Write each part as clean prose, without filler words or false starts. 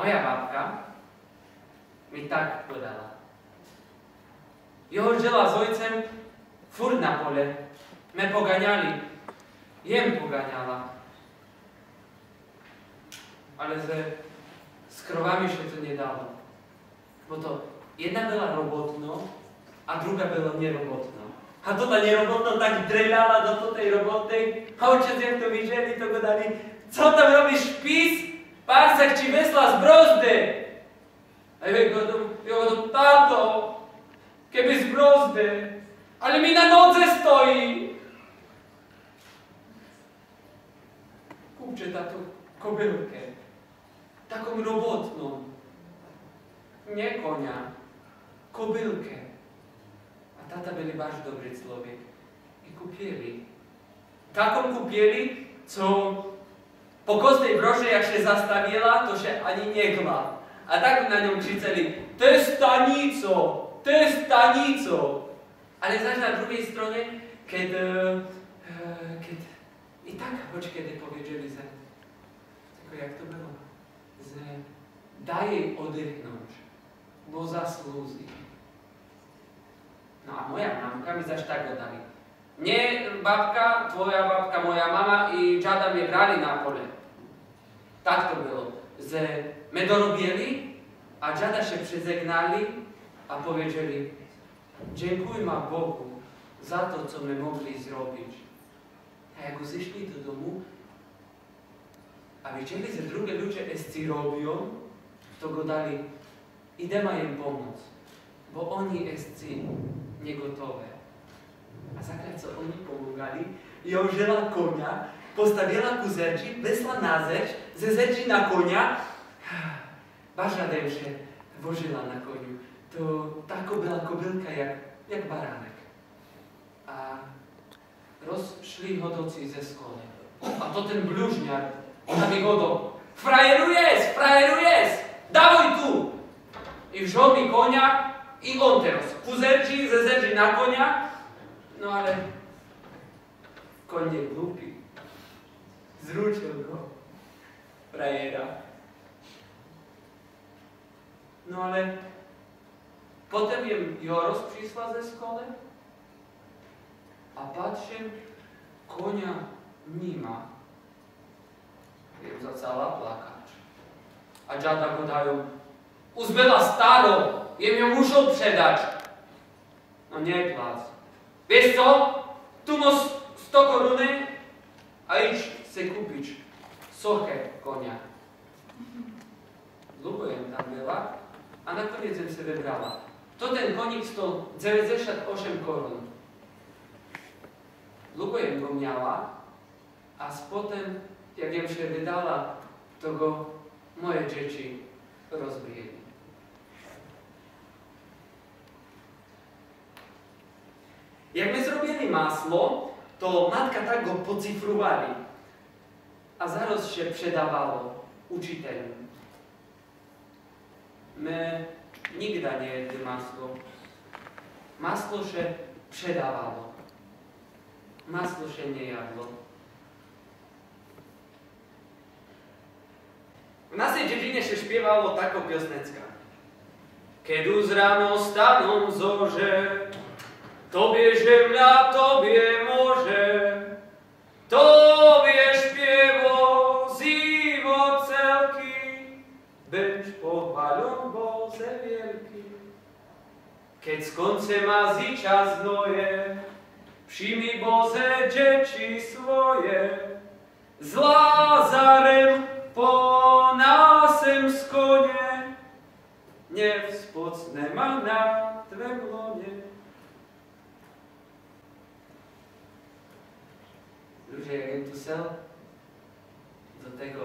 moja babka mi tak podala. Jožela s ojcem furt na pole. Me pogaňali. Jem pogaňala. Ale s krovami še to nedalo. Bo to jedna byla robotno a druga byla nerobotno. A tota nerobotno tak dreľala do tej robotnej a otec, jak to vyželi, to go dali. Co tam robíš, pís? Pársak či vesla z brozde. A ja go táto, keby z brozde, ale mi na nodze stojí. Kúpče táto kobylke, takom robotnom, nie konia, kobylke. A tata byli baš dobrý človek. I kupieli. Takom kupieli, co po kostnej brože, jak še zastavila, to še ani nekla. A tak na ňom křiceli, to je stanico, to je stanico. Ale znaš na druhej strane, keď i tak hočkedy povedeli, tako jak to bylo, daj jej oddychnúť, bo zaslúzi. No a moja mamka mi zaš tak dodali. Mne babka, tvoja babka, moja mama i džada mnie brali na pole. Tak to bylo. Me dorobieli a džada še prizegnali a povedali, dziękujmy Bogu za to, co my mogli zrobić. A jak zišli do domu a widzieli, że drugie ludzie esci robią, to go dali, ideme im pomóc, bo oni esci niegotowe. A zakrát, co oni pomágali, Jožela konia, postawiła ku zerdzi, wysła na zerdź, ze zerdzi na konia, baža się włożyła na koniu. To tako była kobylka jak baranek. A rozszli hodoci ze szkoły. A to ten bluźniar, na mi godo, frajeru jest, dawaj tu! I wziął mi konia i on teraz, ku zerdzi, ze zerdzi na konia, no ale koń nie głupi. Zrzucił go, frajera. No ale potem jem Joros przyszła ze szkoły, a patrzę, konia nie ma. Jem zaczęła plakać. A dziada go dają, uzbyła staro, jem ją muszą przedać. No nie płacz. Wiesz co? Tu masz 100 koruny, a idź se kupić sochę konia. Długo jem tam była, a na koniec jem se wybrała. To ten konik stał 98 korun. Długo jem go miała, a potem, jak jem się wydala, to go moje dzieci rozbijeli. Jak my zrobili masło, to matka tak go pocifrowali, a zaraz się przedawało uczytelom. My nigdy nie jedli masło. Masło się przedawało. Masło się nie jadło. W naszej dziedzinie się śpiewało taką piosnecka. Kiedy z rano staną zorze, Tobie ziemia, Tobie morze, Tobie śpiewo zimo celki, bądź pochwalą Boże wielki. Kiedy słońce ma życia znoje, przyjmij Boże dzieci swoje, z Lazarem po naszym skonie, nie wspocnę ma na Twem łonie. Ludzie, jak tu sel do tego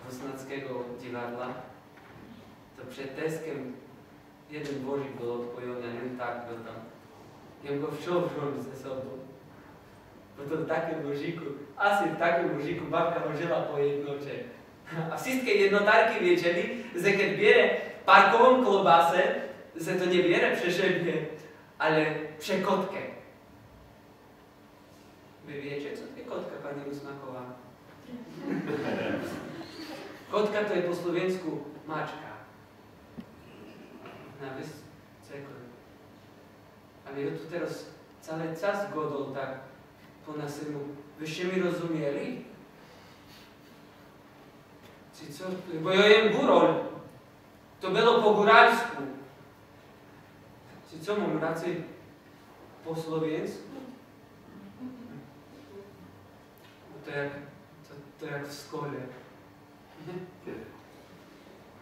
wosnackiego dziwadła, to przed Teskiem jeden wozik był odpojony, a nie tak był tam. Ja go wziął ze sobą. Bo to w takim woziku, asi w takim woziku babka chodziła po jednocie. A wszystkie jednotarki wiedzieli, że kiedy bierze parkową klobasę, że to nie bierze przeszebnie, ale przekotkę. Wy wiecie, co ty kotka pani usmakowała? Kotka to je po slovensku mačka. Na bez cekoj. Ale ja tu teraz celý čas godol tak po nasemu. Vy ste mi rozumieli? Co? Lebo ja jem gurol. To bylo po gurálsku. Co mám radšej po slovensku? To je jak v škole.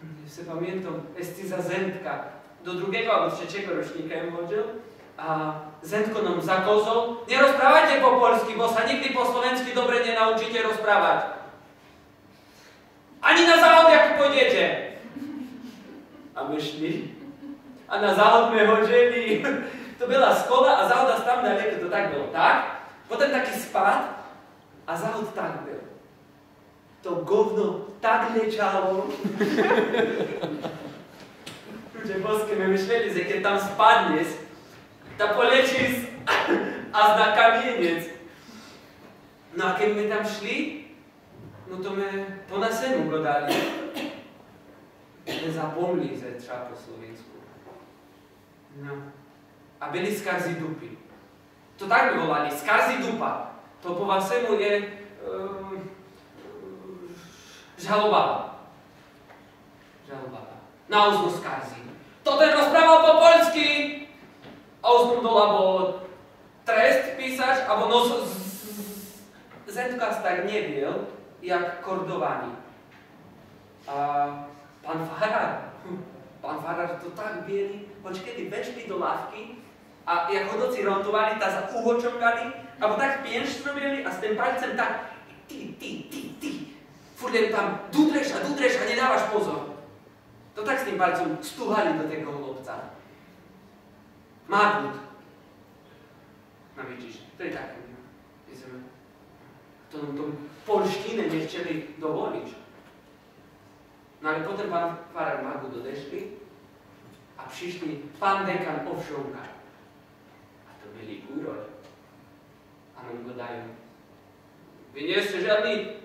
Ja si pamiętam, za Zentka. Do drugiego albo trzeciego rocznika jem chodzil. A Zentko nam zakozol. Nie rozprávajte po polsky, bo sa nikdy po slovensky dobre nenaučíte rozprávať. Ani na záhod, jak pôjdete. A my šli. A na záhod sme hodili. To byla škola a záhod a tam daleko to tak bylo. Tak? Potom taký spad a záhod tak byl. To govno tak lečalo. Že boske me myšleli, že keď tam spadneš, ta polečíš a na kamienec. No a keď my tam šli, no to me po nasenu gledali. Nezapomli, že třeba po slovensku. No. A byli skarzi dupy. To tak by volali, skarzi dupa. To po vasemu je žalobaba. Žalobaba. Na uznu skarzi. To ten rozprával po polsky. A uznu dola bol trest písač, abo Zentkas tak neviel, jak kordovani. A pán farár to tak bieli, hoď kedy večli do lávky a jak hodoci rontovali, tá sa uhočomkali, abo tak pienštrovili a s tým palcem tak ty. Furt len tam dudreš a nedávaš pozor. To tak s tým palcom stúhali do tego chlopca. Magut. No vidíš, to je také. To polštine nechceli dovoliť. No ale potom pán farár Magut odešli a přišli pán dekan Ovšovka. A to byli guroli. A nám go dajú. Vy nie ste žiadni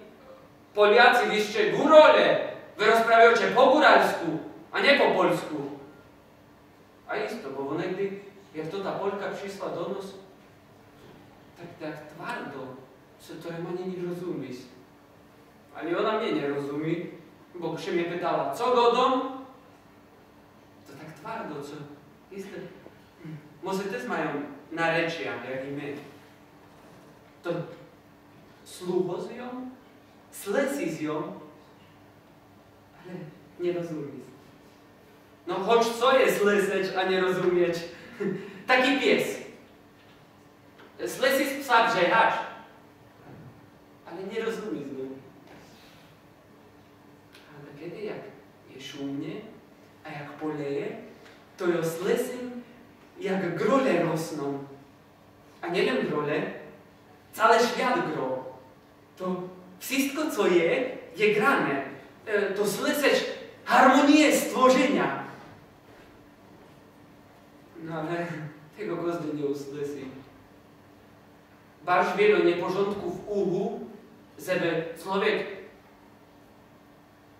Poliaci, vy ste gurole. Vy rozprávajoče po gurálsku a ne po polsku. A isto, bo onegdy, jak to tá Polka přišla do nos, tak tvardo, co to je ma ani rozumíš. Ani ona mne nerozumí, bo když mě pytala, co godom, to tak tvardo, co isto. Może też mają narečia, jak i my. To sluho z ją, slesi z ją, ale nie rozumieć. No choć co jest sleseć, a nie rozumieć? Taki pies. Slesi z psa brzechacz, ale nie rozumie z nim. Ale kiedy jak je szumnie, a jak poleje, to jo slesem jak grole rosną. A nie len grole, cały świat gro. To wszystko, co je grane. To słyszeć harmonię stworzenia. No ale tego każdy nie usłyszy. Bardzo wielu nieporządków w uchu, żeby człowiek,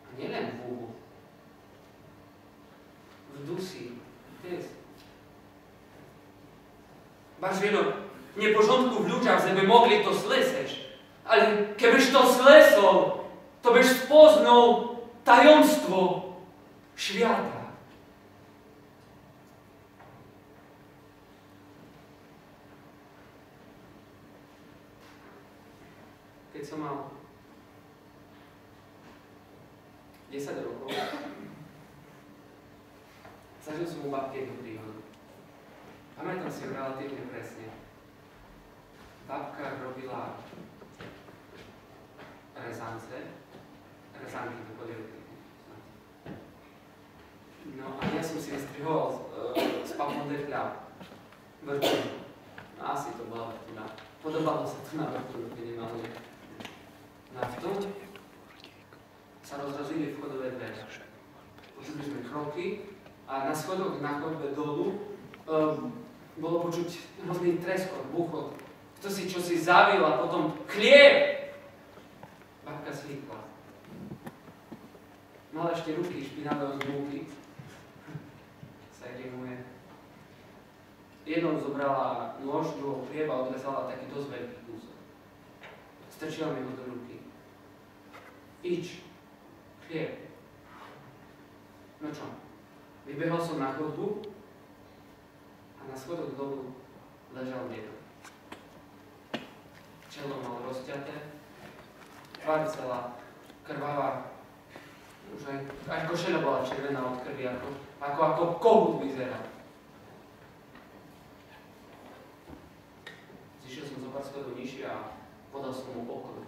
a nie len w uchu, w duszy, też. Bardzo wielu nieporządków w ludziach, żeby mogli to słyszeć. Ale kiedyś to słyszał, to byś poznał tajemstwo świata. Keď som mal 10 rokov, zažil som u babky jednu príhodu. Pamätám si ju relatívne presne. Babka robila rezanky do polievky. No a ja som si vystrihoval z papondé chľab. Vrtulu. No asi to bola vrtula. Podobalo sa to na vrtulu minimálne. No a v tom sa rozrazili vchodové dvere. Počuli sme kroky a na schodoch na chodbe dolu bolo počuť hrozný treskot, buchot. Kto si čo si zavil a potom chlieb. Babka slíkla. mal ešte ruky špinavé od múky, sa jej rimuje. Jednou zobrala nôž, druhou chlieb a odrezala taký dosť veľký kúsok. Strčila mi ho do ruky. Ič, chlieb. No čo? Vybehol som na chodbu a na schodok dolu ležal dedo. Čelo mal rozťaté, tvár celá krvavá, už aj košeľa bola červená od krvi, ako kohút vyzerá. Zišiel som zo pár schodov nižšie a podal som mu okruh.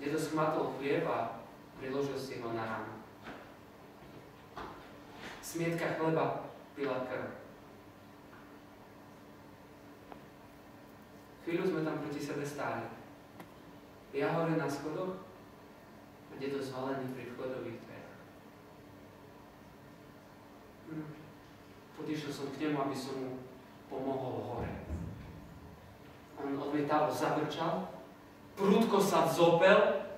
Dedo schmatol chlieb a priložil si ho na ránu. Smietka chleba pila krv. Chvíľu sme tam proti sebe stáli. Ja hore na schodoch a dedo zvalený pri vchodových dverách. Podišiel som k nemu, aby som mu pomohol hore. On odmietavo zavrčal, prudko sa vzopel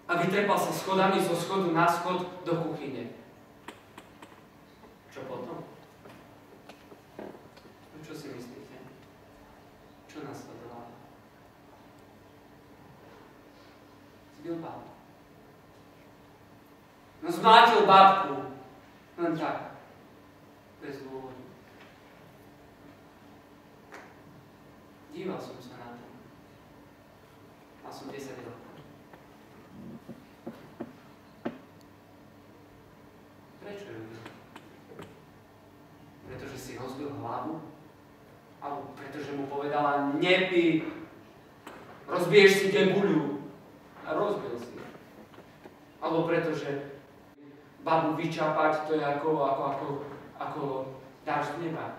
a vytrepal sa schodami zo schodu na schod do kuchyne. Čo potom? Čo si myslíte? Čo nasledovalo? Zbil babu. No zmátil babku. Len tak. Bez dôvodu. Díval som sa na to. Mal som 10 rokov. Prečo ju bil? Pretože si rozbil hlavu? Alebo pretože mu povedala, nepí, rozbiješ si debuľu. A rozbil si. Alebo pretože babu vyčapať, to je ako dáš z neba.